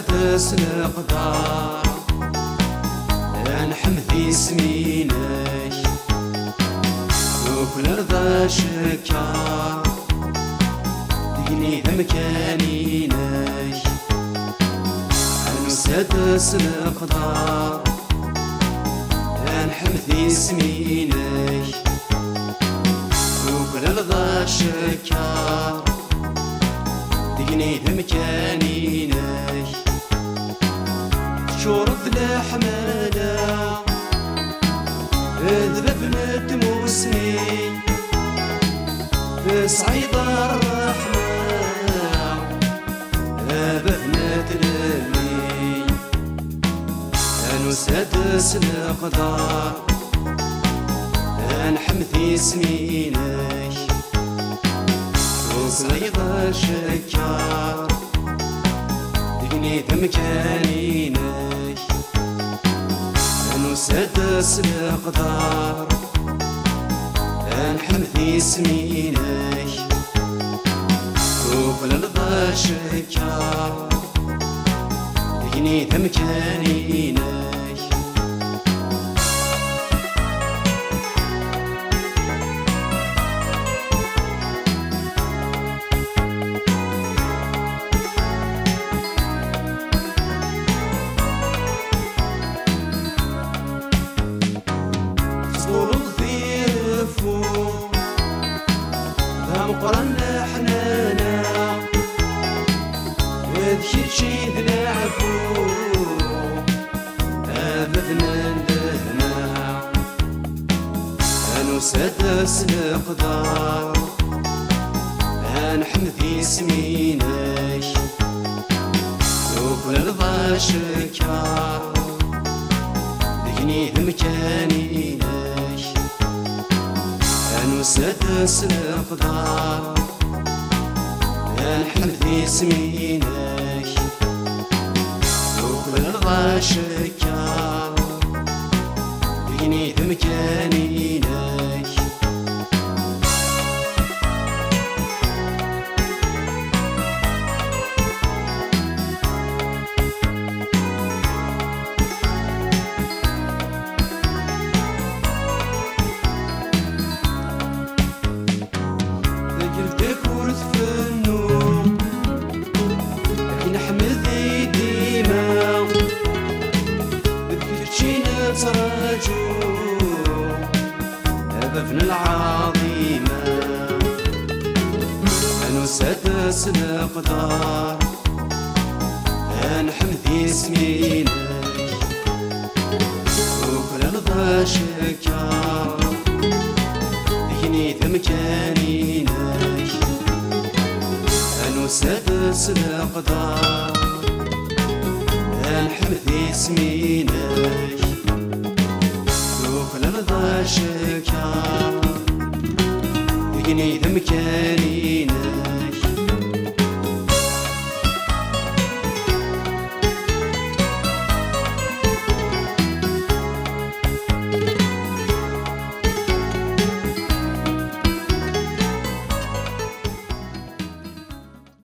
سادس القدر نحمد اسمينك وكل رضا شكر ديني مكانينك سادس القدر نحمد اسمينك وكل رضا شكر ديني مكانينك شورف الحمالة ذبابنا تموسني بصعيد الرحمة ذبابنا تلمي أنو سادس القدر نحمد اسمينك وصعيد الشكر ديني مكانينك أنو سادس القدر نحمد اسمينك وكل رضا شكر ديني مكانينك مقرنا حنانا ذكر شي ذلعفو أبدنا لهنا أنو سادس القدر نحمد اسمينك وكل رضا شكر ديني مكانينك أنو سادس القدر نحمد اسمينك وكل رضا شكر ديني مكانينك أبفن العظيمة أنو سادس القدر نحمد اسمينك وكل رضا شكر ديني مكانينك أنو سادس القدر نحمد اسمينك وكل رضا شكر ديني مكانينك